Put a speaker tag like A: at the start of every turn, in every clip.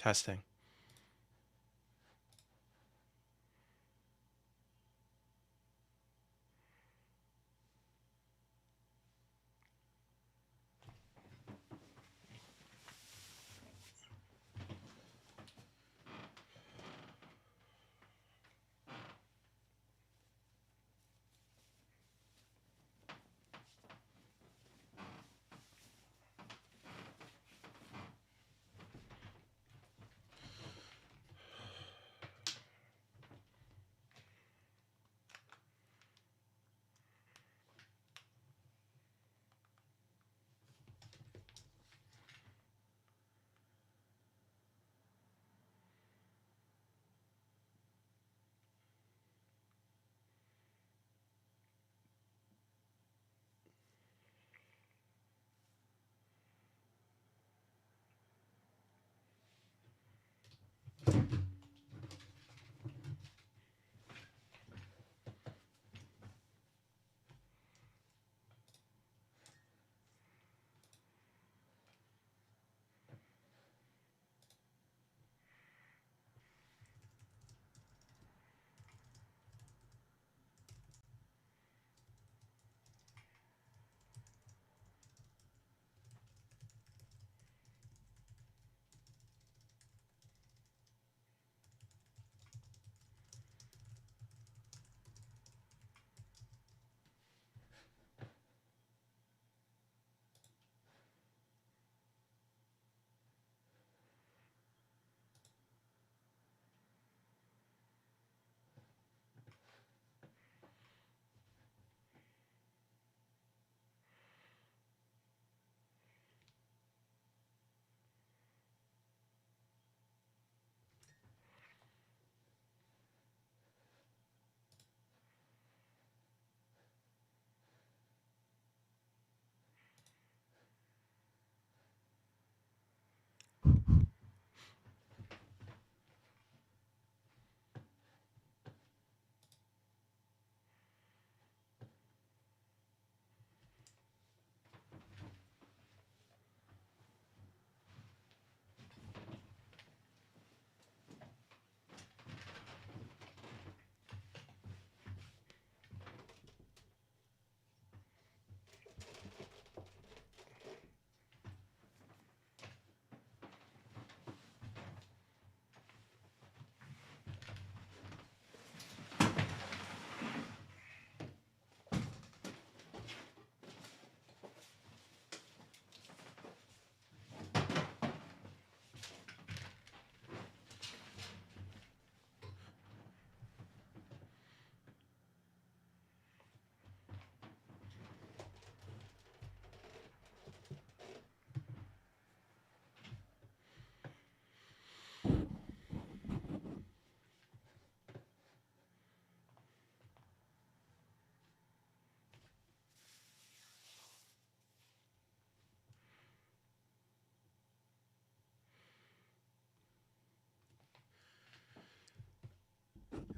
A: Testing.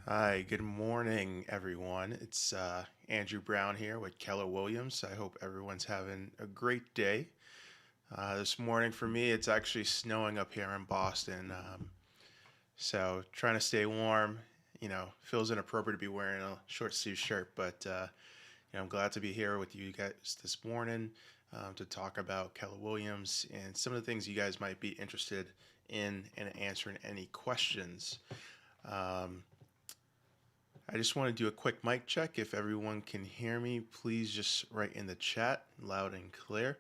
A: Hi, good morning, everyone. It's Andrew Brown here with Keller Williams. I hope everyone's having a great day. This morning for me, it's actually snowing up here in Boston. So trying to stay warm, feels inappropriate to be wearing a short sleeve shirt, but I'm glad to be here with you guys this morning to talk about Keller Williams and some of the things you guys might be interested in and answering any questions. Um, I just want to do a quick mic check. If everyone can hear me, please just write in the chat loud and clear.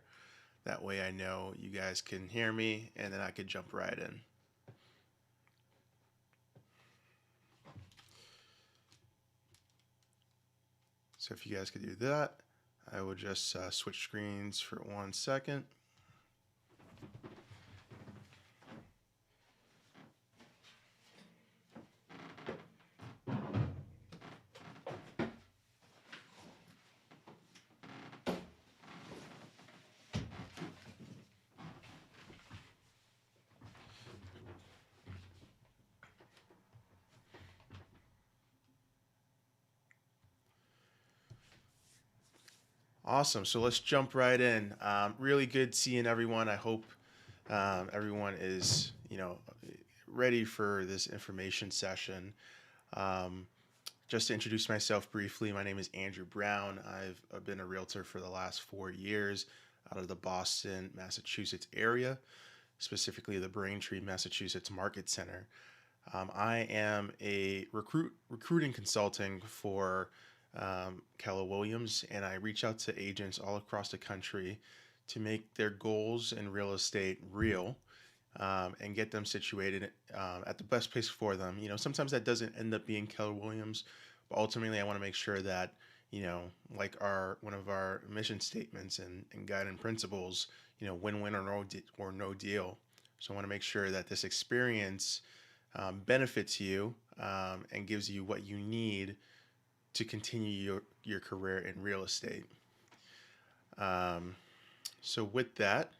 A: That way I know you guys can hear me and then I could jump right in. So if you guys could do that, I will just switch screens for 1 second. Awesome. So let's jump right in. Really good seeing everyone. I hope everyone is, ready for this information session. Um, just to introduce myself briefly, my name is Andrew Brown. I've been a realtor for the last 4 years out of the Boston, Massachusetts area, specifically the Braintree, Massachusetts Market Center. I am a recruiting consulting for Keller Williams, and I reach out to agents all across the country to make their goals in real estate real, and get them situated at the best place for them. Sometimes that doesn't end up being Keller Williams, but ultimately I want to make sure that, like our one of our mission statements and guiding principles, win-win or no deal. So I want to make sure that this experience benefits you, and gives you what you need to continue your career in real estate. Um, so with that,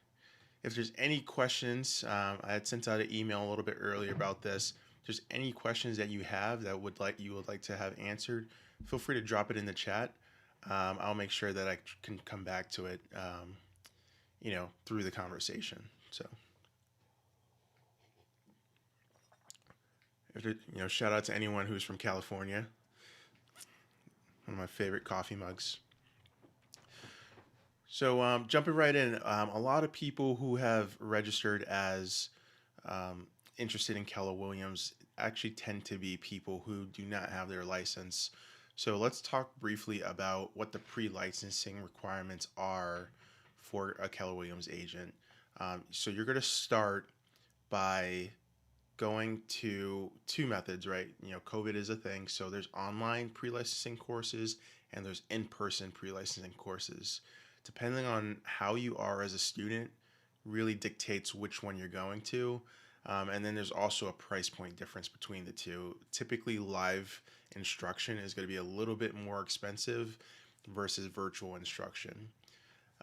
A: if there's any questions, I had sent out an email a little bit earlier about this. If there's any questions that you have that you would like to have answered, feel free to drop it in the chat. I'll make sure that I can come back to it, through the conversation. So, shout out to anyone who's from California. One of my favorite coffee mugs. So, jumping right in, a lot of people who have registered as interested in Keller Williams actually tend to be people who do not have their license. So let's talk briefly about what the pre-licensing requirements are for a Keller Williams agent. So you're going to start by going to two methods, right? COVID is a thing, so there's online pre-licensing courses and there's in-person pre-licensing courses. Depending on how you are as a student, really dictates which one you're going to. And then there's also a price point difference between the two. Typically, live instruction is going to be a little bit more expensive versus virtual instruction.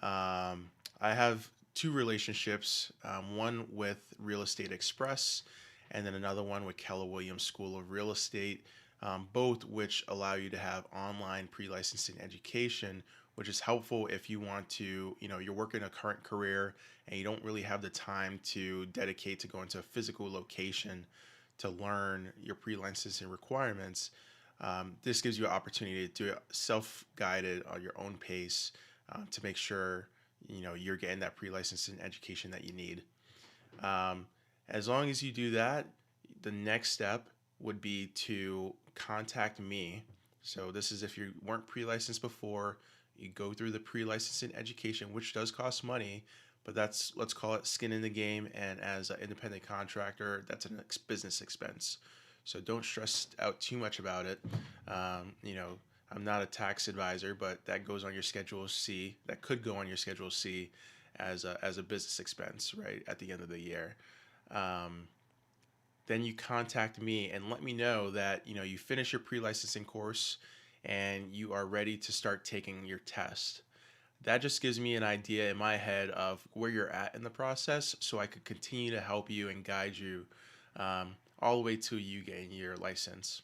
A: I have two relationships, one with Real Estate Express and then another one with Keller Williams School of Real Estate, both which allow you to have online pre-licensing education, which is helpful if you want to, you're working a current career and you don't really have the time to dedicate to going to a physical location to learn your pre-licensing requirements. This gives you an opportunity to do it self-guided on your own pace, to make sure, you're getting that pre-licensing education that you need. As long as you do that, the next step would be to contact me. So this is if you weren't pre-licensed before. You go through the pre-licensing education, which does cost money, but that's, let's call it skin in the game. And as an independent contractor, that's a business expense. So don't stress out too much about it. I'm not a tax advisor, but that goes on your Schedule C. That could go on your Schedule C as a business expense, right, at the end of the year. Then you contact me and let me know that, you finish your pre-licensing course and you are ready to start taking your test. That just gives me an idea in my head of where you're at in the process, so I could continue to help you and guide you, all the way to you getting your license.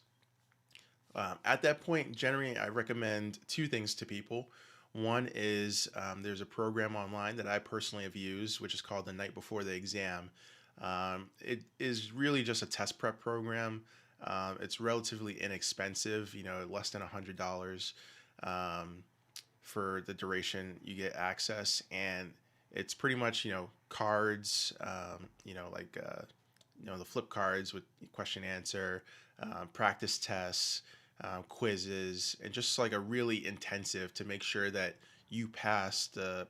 A: At that point, generally, I recommend two things to people. One is, there's a program online that I personally have used, which is called The Night Before the Exam. It is really just a test prep program. It's relatively inexpensive, less than $100 for the duration you get access, and it's pretty much cards, the flip cards with question answer, practice tests, quizzes, and just like a really intensive to make sure that you pass the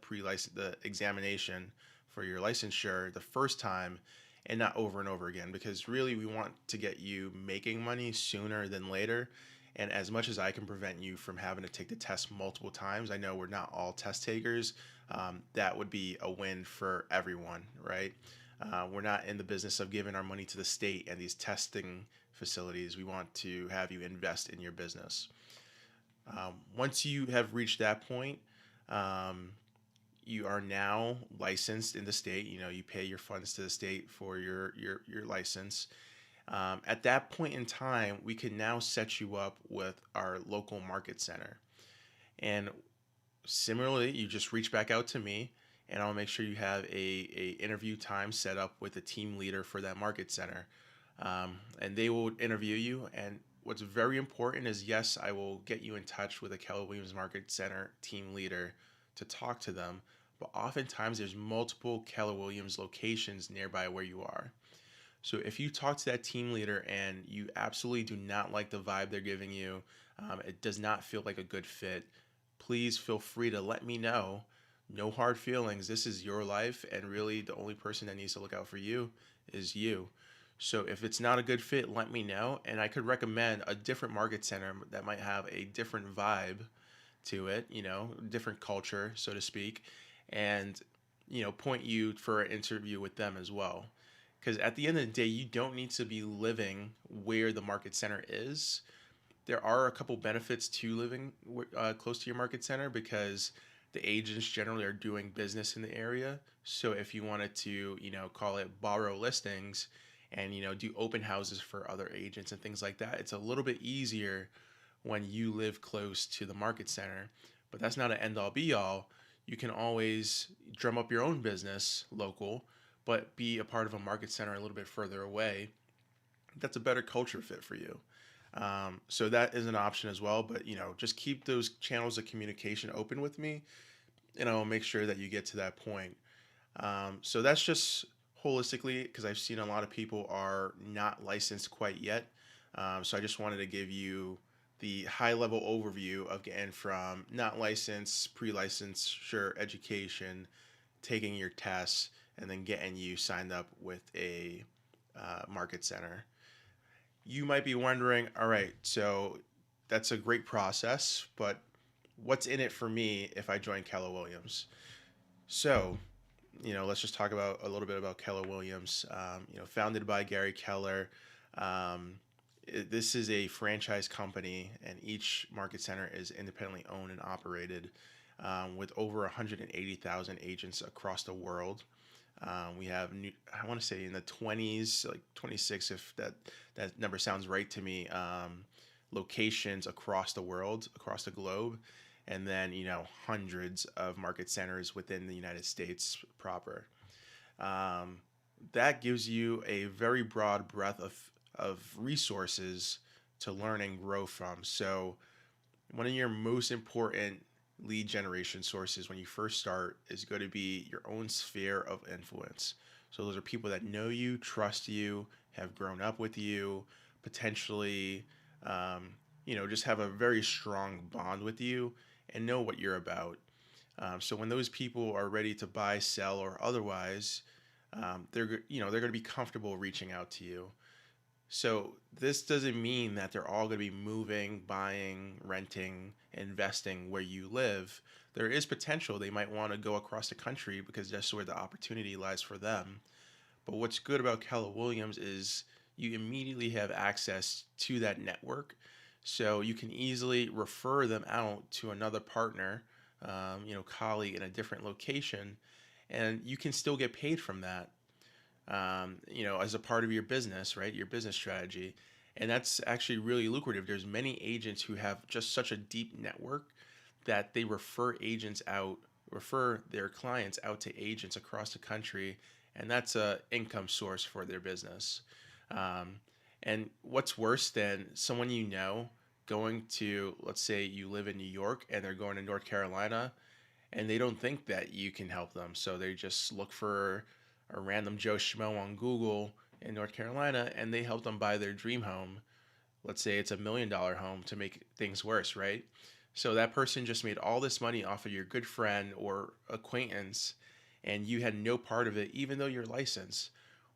A: the examination for your licensure the first time and not over and over again, because really we want to get you making money sooner than later. And as much as I can prevent you from having to take the test multiple times, I know we're not all test takers. That would be a win for everyone, right? We're not in the business of giving our money to the state and these testing facilities. We want to have you invest in your business. Once you have reached that point, you are now licensed in the state. You pay your funds to the state for your license. At that point in time, we can now set you up with our local market center. And similarly, you just reach back out to me and I'll make sure you have a interview time set up with a team leader for that market center. and they will interview you. And what's very important is, yes, I will get you in touch with a Keller Williams Market Center team leader to talk to them. But oftentimes there's multiple Keller Williams locations nearby where you are. So if you talk to that team leader and you absolutely do not like the vibe they're giving you, it does not feel like a good fit, please feel free to let me know. No hard feelings. This is your life, and really the only person that needs to look out for you is you. So if it's not a good fit, let me know, and I could recommend a different market center that might have a different vibe to it, different culture, so to speak, and point you for an interview with them as well. Because at the end of the day, you don't need to be living where the market center is. There are a couple benefits to living close to your market center, because the agents generally are doing business in the area. So if you wanted to, call it borrow listings and, do open houses for other agents and things like that, it's a little bit easier when you live close to the market center. But that's not an end all be all. You can always drum up your own business local, but be a part of a market center a little bit further away. That's a better culture fit for you. So that is an option as well. But just keep those channels of communication open with me, and I'll make sure that you get to that point. So that's just holistically, because I've seen a lot of people are not licensed quite yet. So I just wanted to give you the high level overview of getting from not licensed, pre-licensure education, taking your tests, and then getting you signed up with a market center. You might be wondering, all right, so that's a great process, but what's in it for me if I join Keller Williams? So, let's just talk about a little bit about Keller Williams. Founded by Gary Keller. This is a franchise company, and each market center is independently owned and operated, with over 180,000 agents across the world. We have I want to say in the 20s, like 26, if that number sounds right to me, locations across the world, across the globe, and then hundreds of market centers within the United States proper. That gives you a very broad breadth of resources to learn and grow from. So one of your most important lead generation sources when you first start is going to be your own sphere of influence. So those are people that know you, trust you, have grown up with you, potentially, just have a very strong bond with you and know what you're about. So when those people are ready to buy, sell, or otherwise, they're going to be comfortable reaching out to you. So this doesn't mean that they're all going to be moving, buying, renting, investing where you live. There is potential they might want to go across the country because that's where the opportunity lies for them. But what's good about Keller Williams is you immediately have access to that network. So you can easily refer them out to another partner, colleague in a different location, and you can still get paid from that. As a part of your business, right? Your business strategy. And that's actually really lucrative. There's many agents who have just such a deep network that they refer their clients out to agents across the country. And that's a income source for their business. And what's worse than someone going to, let's say you live in New York and they're going to North Carolina, and they don't think that you can help them. So they just look for a random Joe Schmo on Google in North Carolina, and they help them buy their dream home. Let's say it's $1 million home, to make things worse, right? So that person just made all this money off of your good friend or acquaintance, and you had no part of it, even though you're licensed.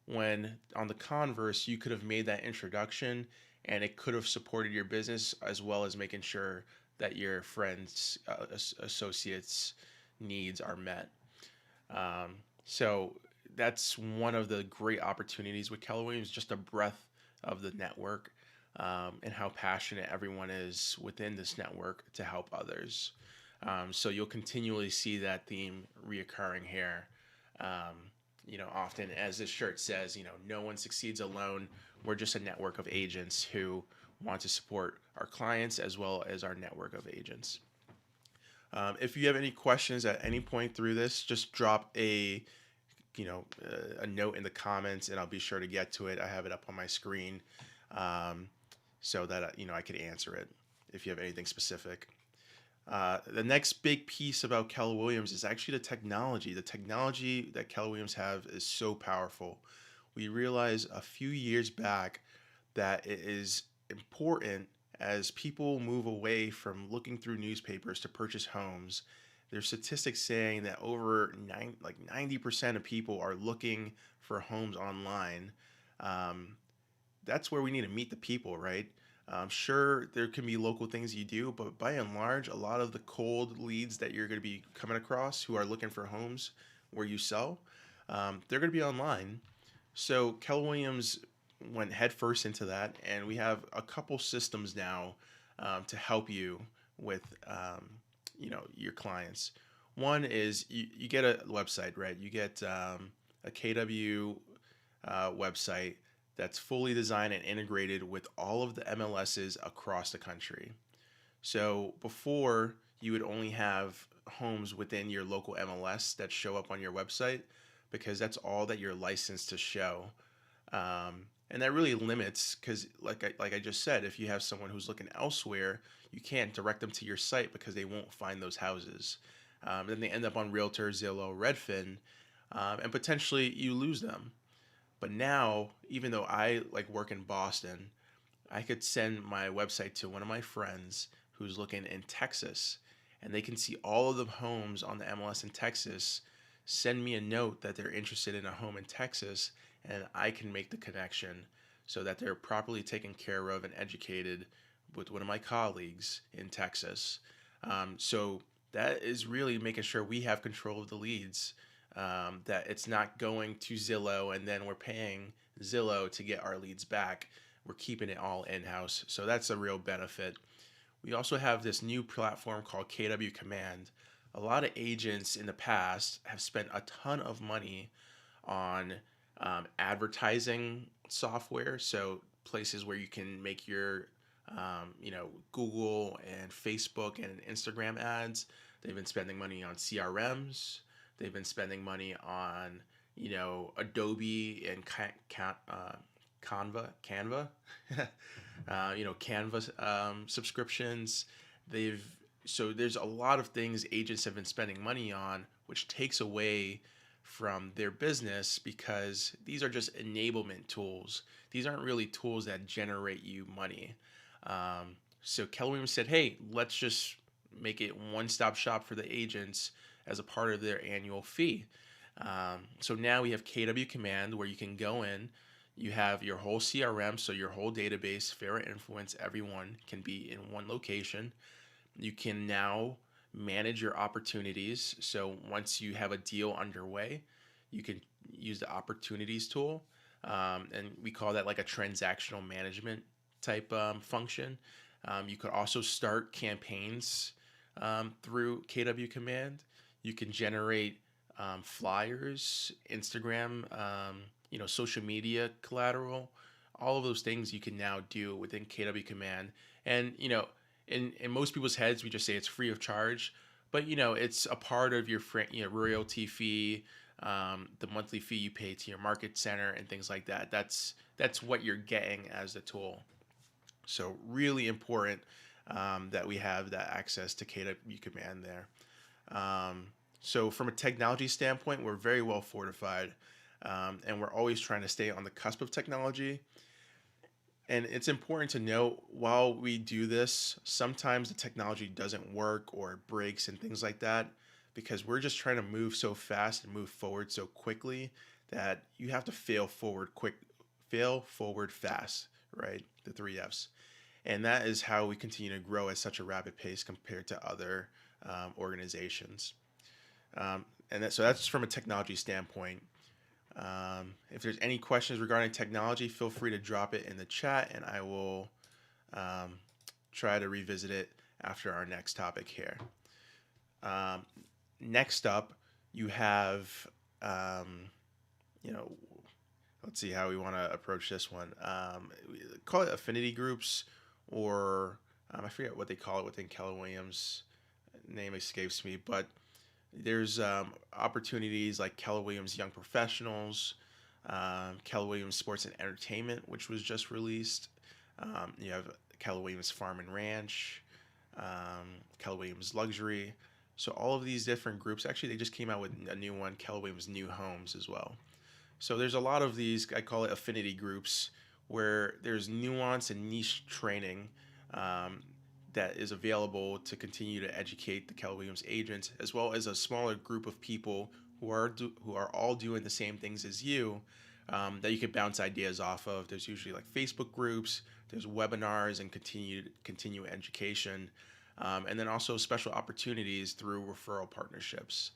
A: When on the converse, you could have made that introduction, and it could have supported your business as well as making sure that your friends, associates' needs are met. So that's one of the great opportunities with Keller Williams, just the breadth of the network, and how passionate everyone is within this network to help others. So you'll continually see that theme reoccurring here. Often, as this shirt says, no one succeeds alone. We're just a network of agents who want to support our clients as well as our network of agents. If you have any questions at any point through this, just drop a a note in the comments, and I'll be sure to get to it. I have it up on my screen, um, so that I could answer it if you have anything specific. The next big piece about Keller Williams is actually the technology. The technology that Keller Williams have is so powerful. We realized a few years back that it is important as people move away from looking through newspapers to purchase homes. There's statistics saying that over 90% of people are looking for homes online. Um, that's where we need to meet the people, right? Sure, there can be local things you do, but by and large, a lot of the cold leads that you're going to be coming across who are looking for homes where you sell, they're going to be online. So Keller Williams went headfirst into that, and we have a couple systems now to help you with your clients. One is you get a website, right? You get a KW website that's fully designed and integrated with all of the MLSs across the country. So before, you would only have homes within your local MLS that show up on your website because that's all that you're licensed to show. And that really limits, because like I just said, if you have someone who's looking elsewhere, you can't direct them to your site because they won't find those houses. Then they end up on Realtor, Zillow, Redfin, and potentially you lose them. But now, even though I work in Boston, I could send my website to one of my friends who's looking in Texas, and they can see all of the homes on the MLS in Texas, send me a note that they're interested in a home in Texas, and I can make the connection so that they're properly taken care of and educated with one of my colleagues in Texas. So that is really making sure we have control of the leads, that it's not going to Zillow and then we're paying Zillow to get our leads back. We're keeping it all in-house. So that's a real benefit. We also have this new platform called KW Command. A lot of agents in the past have spent a ton of money on advertising software. So places where you can make your Google and Facebook and Instagram ads. They've been spending money on CRMs. They've been spending money on, Adobe and Canva, Canva subscriptions. So there's a lot of things agents have been spending money on, which takes away from their business because these are just enablement tools. These aren't really tools that generate you money. So Keller Williams said, hey, let's just make it one-stop shop for the agents as a part of their annual fee. So now we have KW Command where you can go in, you have your whole CRM, so your whole database, Fair Influence, everyone can be in one location. You can now manage your opportunities. So once you have a deal underway, you can use the opportunities tool. And we call that like a transactional management type function. You could also start campaigns through KW Command. You can generate flyers, Instagram, social media collateral. All of those things you can now do within KW Command. And, in most people's heads, we just say it's free of charge. But, it's a part of your royalty fee, the monthly fee you pay to your market center and things like that. That's what you're getting as the tool. So really important that we have that access to KW Command there. So from a technology standpoint, we're very well fortified, and we're always trying to stay on the cusp of technology. And it's important to note, while we do this, sometimes the technology doesn't work or it breaks and things like that, because we're just trying to move so fast and move forward so quickly that you have to fail forward fast, right? The 3 Fs. And that is how we continue to grow at such a rapid pace compared to other organizations. So that's from a technology standpoint. If there's any questions regarding technology, feel free to drop it in the chat, and I will try to revisit it after our next topic here. Next up, you have, let's see how we want to approach this one. We call it affinity groups, or I forget what they call it within Keller Williams. Name escapes me, but There's opportunities like Keller Williams Young Professionals, Keller Williams Sports and Entertainment, which was just released. You have Keller Williams Farm and Ranch, Keller Williams Luxury. So all of these different groups, actually, they just came out with a new one, Keller Williams New Homes as well. So there's a lot of these, I call it affinity groups, where there's nuance and niche training um, that is available to continue to educate the Keller Williams agents, as well as a smaller group of people who are all doing the same things as you, that you could bounce ideas off of. There's usually like Facebook groups, there's webinars and continue education, and then also special opportunities through referral partnerships.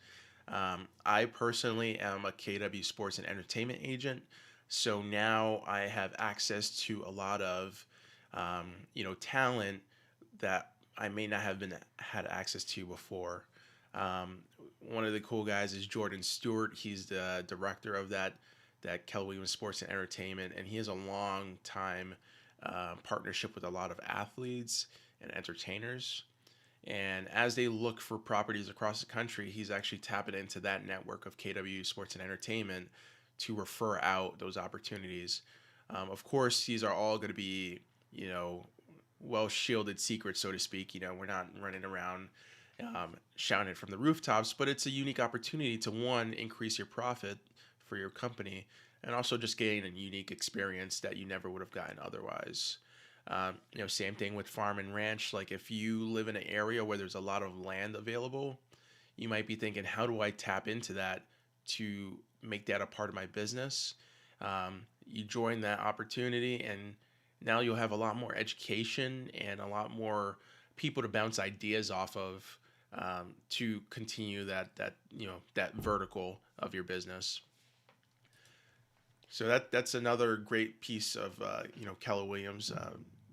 A: I personally am a KW Sports and Entertainment agent, so now I have access to a lot of talent that I may not have been had access to before. Um, One of the cool guys is Jordan Stewart. He's the director of that Keller Williams Sports and Entertainment, and he has a long time partnership with a lot of athletes and entertainers. And as they look for properties across the country, he's actually tapping into that network of KW Sports and Entertainment to refer out those opportunities. Of course, these are all going to be, you know, well shielded secrets, so to speak. We're not running around shouting it from the rooftops, but it's a unique opportunity to one, increase your profit for your company, and also just gain a unique experience that you never would have gotten otherwise. Same thing with farm and ranch. Like if you live in an area where there's a lot of land available, you might be thinking, how do I tap into that to make that a part of my business? You join that opportunity, and now you'll have a lot more education and a lot more people to bounce ideas off of, to continue that vertical of your business. So that's another great piece of Keller Williams,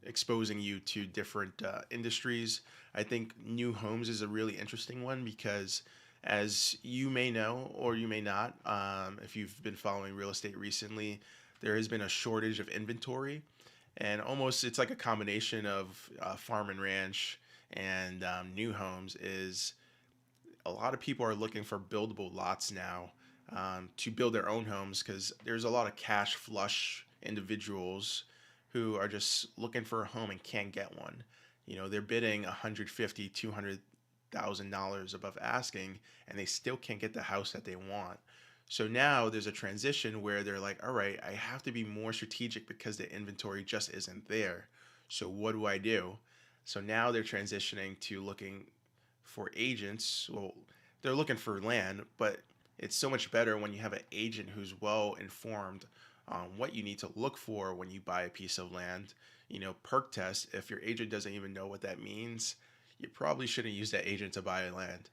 A: exposing you to different industries. I think new homes is a really interesting one because, as you may know or you may not, if you've been following real estate recently, there has been a shortage of inventory, and almost it's like a combination of farm and ranch and new homes. Is a lot of people are looking for buildable lots now, to build their own homes, because there's a lot of cash flush individuals who are just looking for a home and can't get one. They're bidding 150, $200,000 above asking, and they still can't get the house that they want. So now there's a transition where they're like, all right, I have to be more strategic because the inventory just isn't there. So what do I do? So now they're transitioning to looking for agents. Well, they're looking for land, but it's so much better when you have an agent who's well informed on what you need to look for when you buy a piece of land. Perk test. If your agent doesn't even know what that means, you probably shouldn't use that agent to buy land,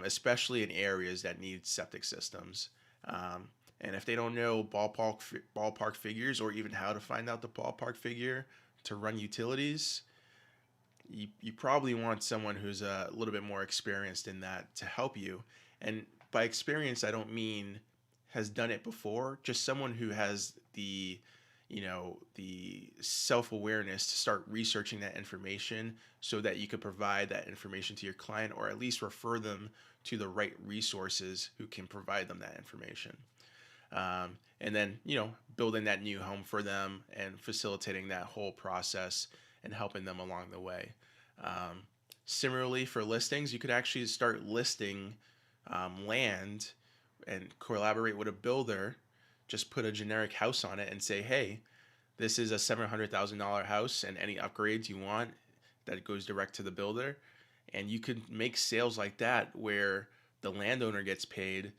A: especially in areas that need septic systems. And if they don't know ballpark figures, or even how to find out the ballpark figure to run utilities, you probably want someone who's a little bit more experienced in that to help you. And by experience, I don't mean has done it before, just someone who has the self-awareness to start researching that information so that you could provide that information to your client, or at least refer them to the right resources who can provide them that information. And then, building that new home for them and facilitating that whole process and helping them along the way. Similarly, for listings, you could actually start listing land and collaborate with a builder. Just put a generic house on it and say, hey, this is a $700,000 house, and any upgrades you want, that goes direct to the builder. And you could make sales like that where the landowner gets paid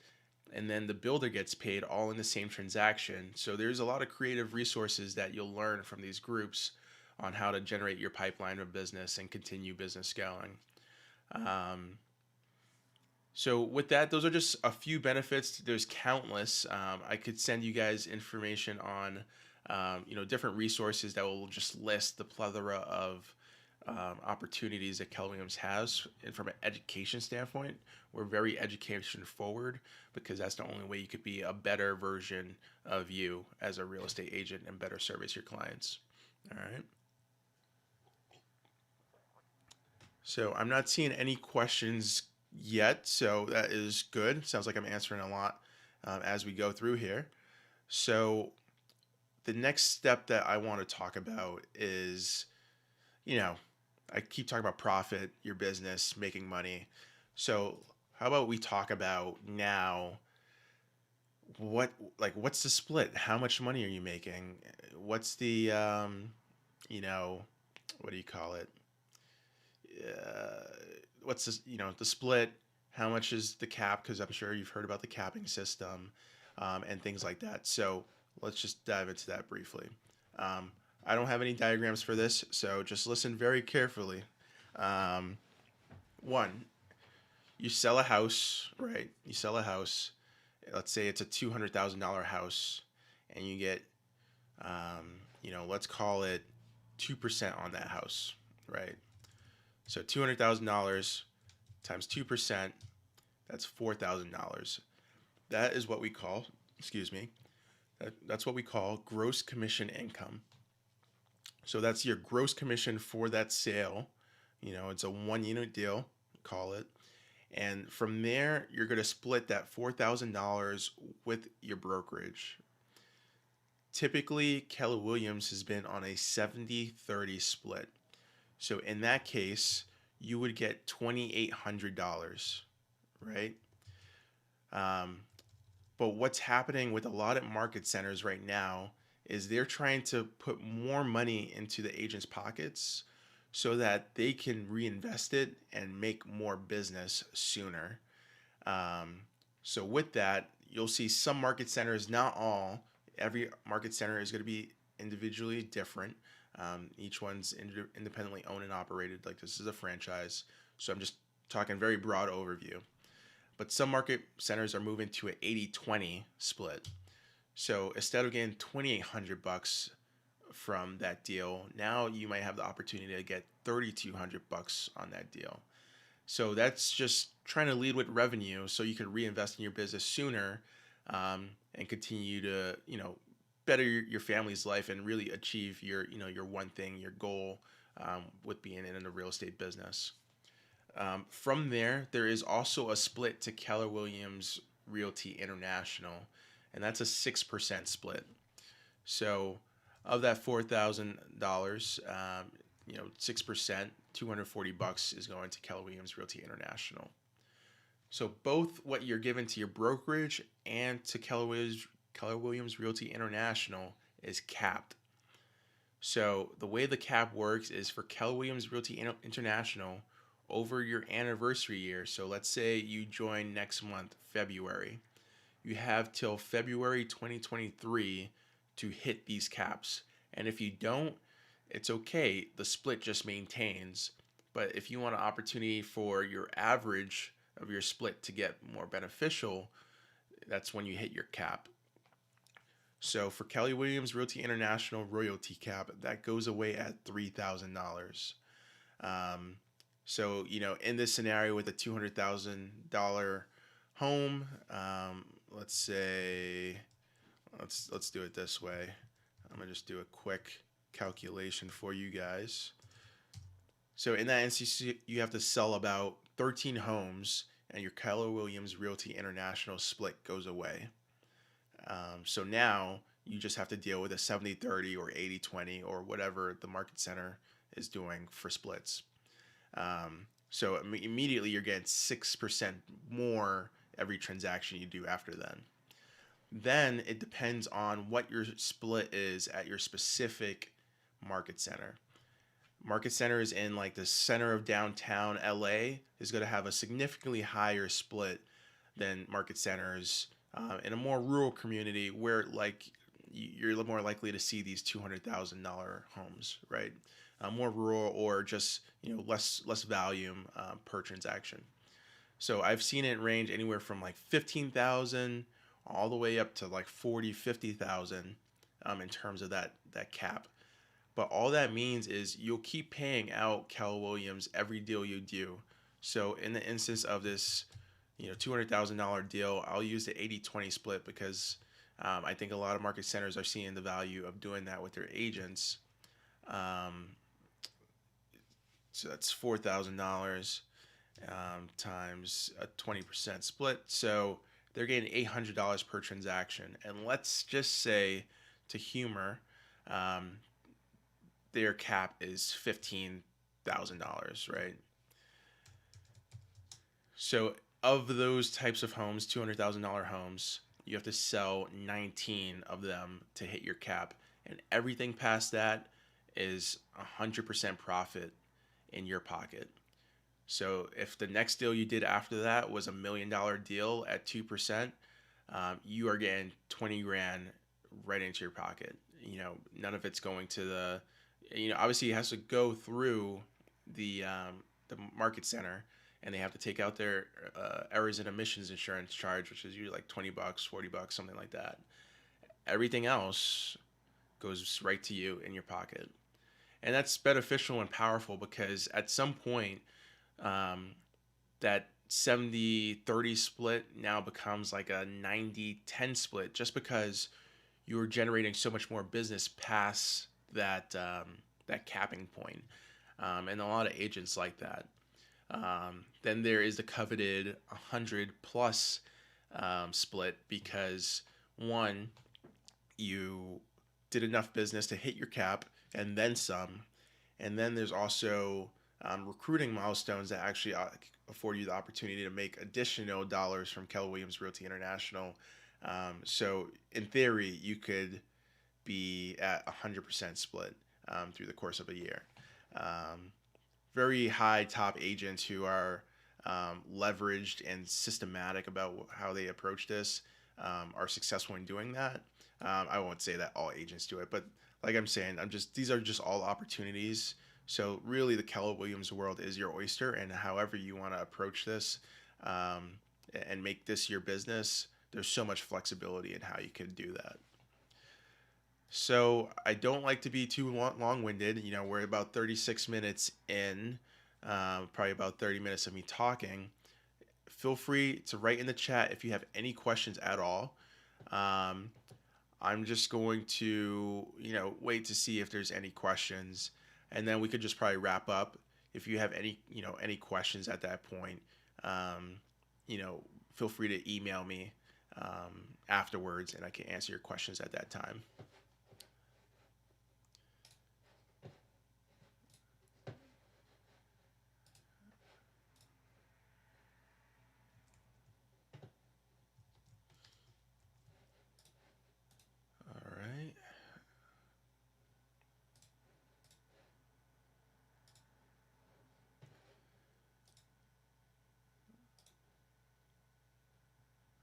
A: and then the builder gets paid, all in the same transaction. So there's a lot of creative resources that you'll learn from these groups on how to generate your pipeline of business and continue business going. So with that, those are just a few benefits. There's countless. I could send you guys information on, different resources that will just list the plethora of opportunities that Keller Williams has. And from an education standpoint, we're very education forward, because that's the only way you could be a better version of you as a real estate agent and better service your clients. All right. So I'm not seeing any questions yet, so that is good. Sounds like I'm answering a lot as we go through here. So the next step that I want to talk about is, you know, I keep talking about profit, your business, making money. So how about we talk about now what what's the split? How much money are you making? What's the you know, what do you call it? Uh, what's this, the split? How much is the cap? Because I'm sure you've heard about the capping system and things like that. So let's just dive into that briefly. Um, I don't have any diagrams for this, so just listen very carefully. Um, One, you sell a house, right? You sell a house. Let's say it's a $200,000 house, and you get, let's call it 2% on that house, right? So $200,000 times 2%, that's $4,000. That is what we call, excuse me, that's what we call gross commission income. So that's your gross commission for that sale. It's a 1 unit deal, call it. And from there, you're going to split that $4,000 with your brokerage. Typically, Keller Williams has been on a 70-30 split. So in that case, you would get $2,800, right? Um, but what's happening with a lot of market centers right now is they're trying to put more money into the agents' pockets so that they can reinvest it and make more business sooner. Um, so with that, you'll see some market centers, not all. Every market center is going to be individually different. Each one's independently owned and operated, like this is a franchise. So I'm just talking very broad overview. But some market centers are moving to an 80-20 split. So instead of getting $2,800 from that deal, now you might have the opportunity to get $3,200 on that deal. So that's just trying to lead with revenue so you can reinvest in your business sooner and continue to, better your family's life and really achieve your one thing, your goal with being in the real estate business. From there is also a split to Keller Williams Realty International, and that's a 6% split. So of that $4,000, 6%, $240 is going to Keller Williams Realty International. So both what you're given to your brokerage and to Keller Williams Realty International is capped. So the way the cap works is for Keller Williams Realty International over your anniversary year. So let's say you join next month, February. You have till February 2023 to hit these caps. And if you don't, it's okay. The split just maintains. But if you want an opportunity for your average of your split to get more beneficial, that's when you hit your cap. So for Keller Williams Realty International royalty cap, that goes away at $3,000. So in this scenario with a $200,000 home, let's say, let's do it this way. I'm gonna just do a quick calculation for you guys. So in that instance, you have to sell about 13 homes, and your Keller Williams Realty International split goes away. So now you just have to deal with a 70-30 or 80-20 or whatever the market center is doing for splits. So immediately you're getting 6% more every transaction you do after then. Then it depends on what your split is at your specific market center. Market centers in like the center of downtown LA is going to have a significantly higher split than market centers in a more rural community where like you're more likely to see these $200,000 homes, right? More rural or just less volume per transaction. So I've seen it range anywhere from like 15,000 all the way up to like 40, 50,000 in terms of that cap. But all that means is you'll keep paying out Keller Williams every deal you do. So in the instance of this, $200,000 deal, I'll use the 80-20 split because I think a lot of market centers are seeing the value of doing that with their agents. So that's $4,000. times a 20% split. So they're getting $800 per transaction. And let's just say, to humor, um, their cap is $15,000, right? So of those types of homes, $200,000 homes, you have to sell 19 of them to hit your cap. And everything past that is 100% profit in your pocket. So if the next deal you did after that was $1 million deal at 2%, you are getting 20 grand right into your pocket. None of it's going to obviously it has to go through the market center, and they have to take out their errors and omissions insurance charge, which is usually like $20, $40, something like that. Everything else goes right to you in your pocket. And that's beneficial and powerful because at some point, um, that 70-30 split now becomes like a 90-10 split just because you're generating so much more business past that capping point. And a lot of agents like that. Then there is the coveted 100 plus split because one, you did enough business to hit your cap and then some. And then there's also recruiting milestones that actually afford you the opportunity to make additional dollars from Keller Williams Realty International. So in theory, you could be at 100% split through the course of a year. Very high top agents who are leveraged and systematic about how they approach this are successful in doing that. I won't say that all agents do it, but like I'm saying, these are just all opportunities. So really, the Keller Williams world is your oyster, and however you want to approach this and make this your business, there's so much flexibility in how you can do that. So I don't like to be too long-winded. We're about 36 minutes in, probably about 30 minutes of me talking. Feel free to write in the chat if you have any questions at all. I'm just going to, wait to see if there's any questions, and then we could just probably wrap up. If you have any questions at that point, feel free to email me afterwards, and I can answer your questions at that time. All right.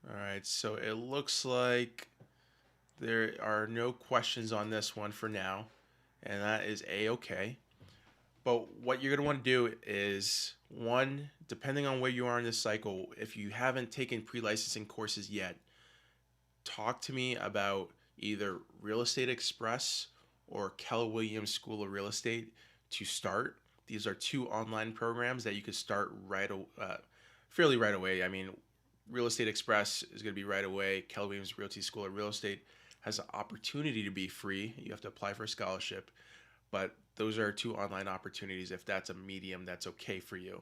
A: All right, so it looks like there are no questions on this one for now, and that is A-okay. But what you're going to want to do is, one, depending on where you are in this cycle, if you haven't taken pre-licensing courses yet, talk to me about either Real Estate Express or Keller Williams School of Real Estate to start. These are two online programs that you could start fairly right away. I mean, Real Estate Express is going to be right away. Keller Williams Realty School of Real Estate has an opportunity to be free. You have to apply for a scholarship, but those are two online opportunities if that's a medium that's okay for you.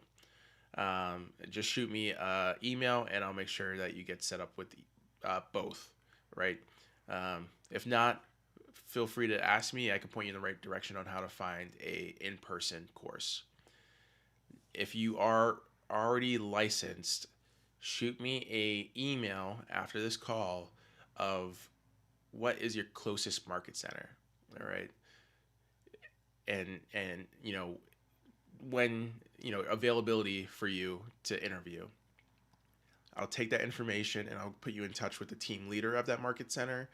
A: Just shoot me an email and I'll make sure that you get set up with both, right? If not, feel free to ask me. I can point you in the right direction on how to find a in-person course. If you are already licensed, shoot me a email after this call of what is your closest market center, all right? And when availability for you to interview. I'll take that information and I'll put you in touch with the team leader of that market center,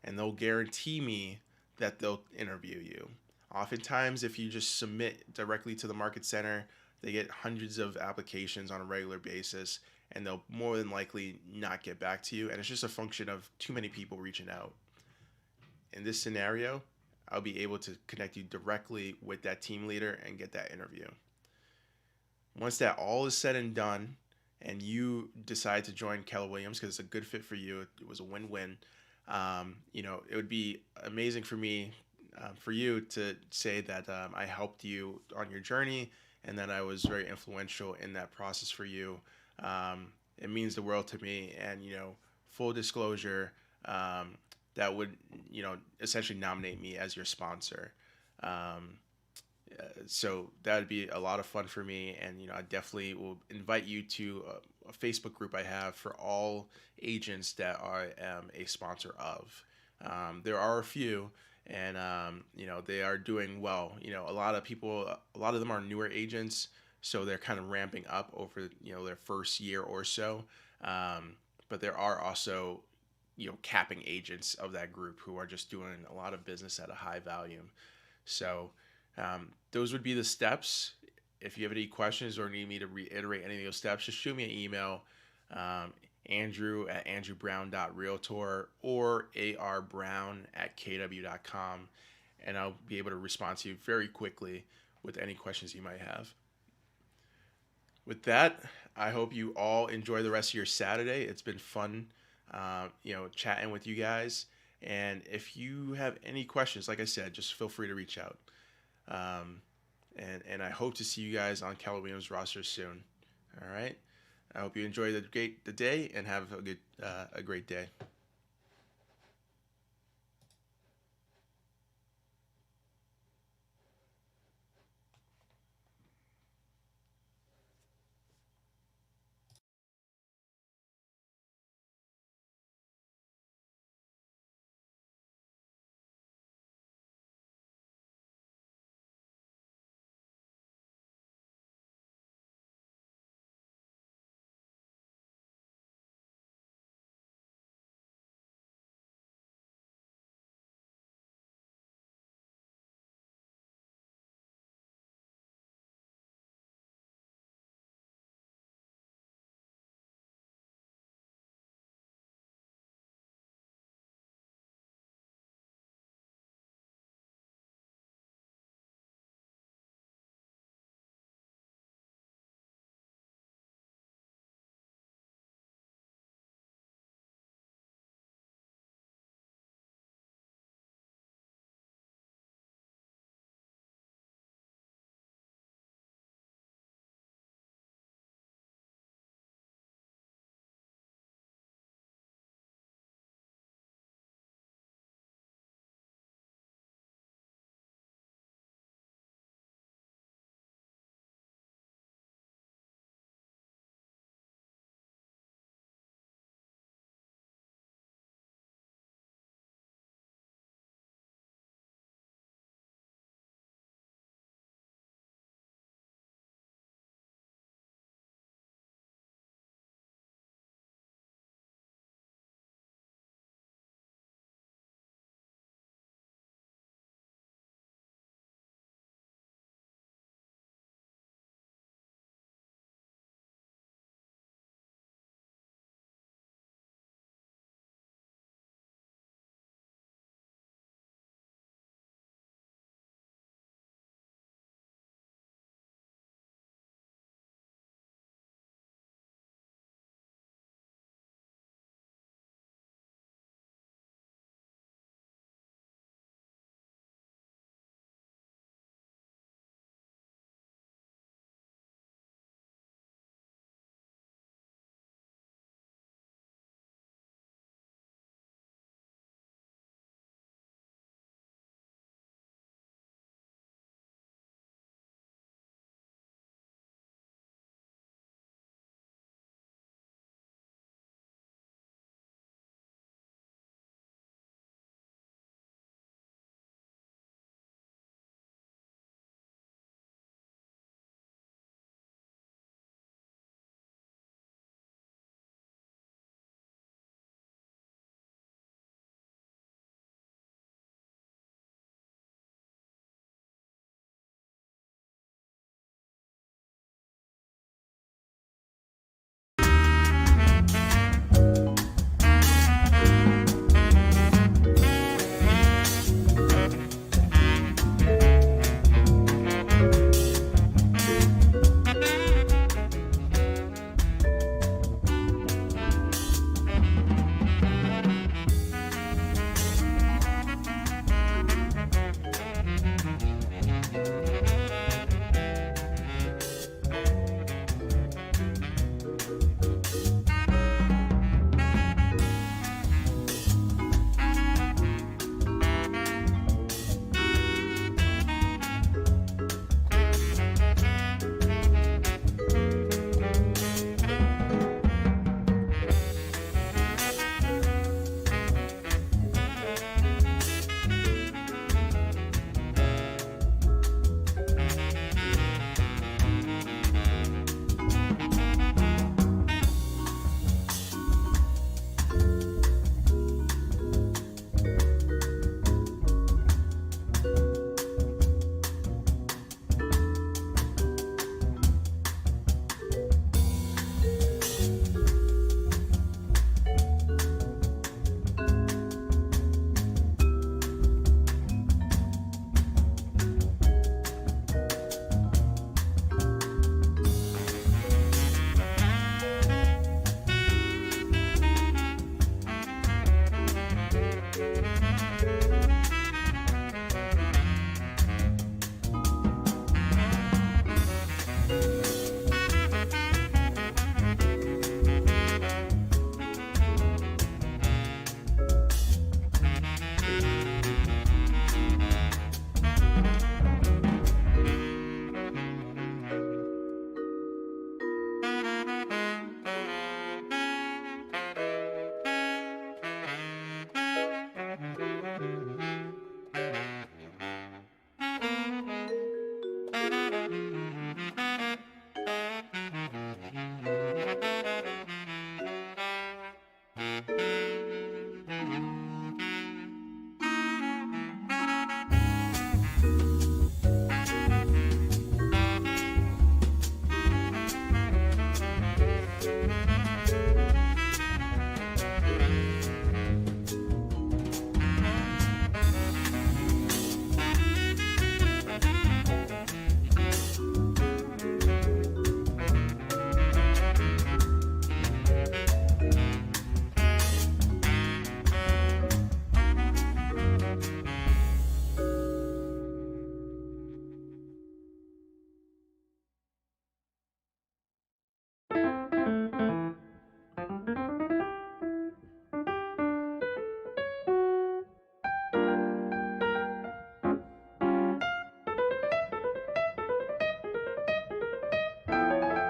A: and they'll guarantee me that they'll interview you. Oftentimes, if you just submit directly to the market center, they get hundreds of applications on a regular basis, and they'll more than likely not get back to you, and it's just a function of too many people reaching out. In this scenario, I'll be able to connect you directly with that team leader and get that interview. Once that all is said and done, and you decide to join Keller Williams because it's a good fit for you, it was a win-win. It would be amazing for me, for you to say that I helped you on your journey and that I was very influential in that process for you. It means the world to me. And, full disclosure, that would, essentially nominate me as your sponsor. Um, so that would be a lot of fun for me. And, I definitely will invite you to a Facebook group I have for all agents that I am a sponsor of. There are a few, and, they are doing well. A lot of people, a lot of them are newer agents, so they're kind of ramping up over, their first year or so. But there are also, capping agents of that group who are just doing a lot of business at a high volume. So those would be the steps. If you have any questions or need me to reiterate any of those steps, just shoot me an email, Andrew@andrewbrown.realtor or arbrown@kw.com, and I'll be able to respond to you very quickly with any questions you might have. With that, I hope you all enjoy the rest of your Saturday. It's been fun, chatting with you guys. And if you have any questions, like I said, just feel free to reach out. Um, and I hope to see you guys on Keller Williams roster soon. All right. I hope you enjoy the day and have a great day.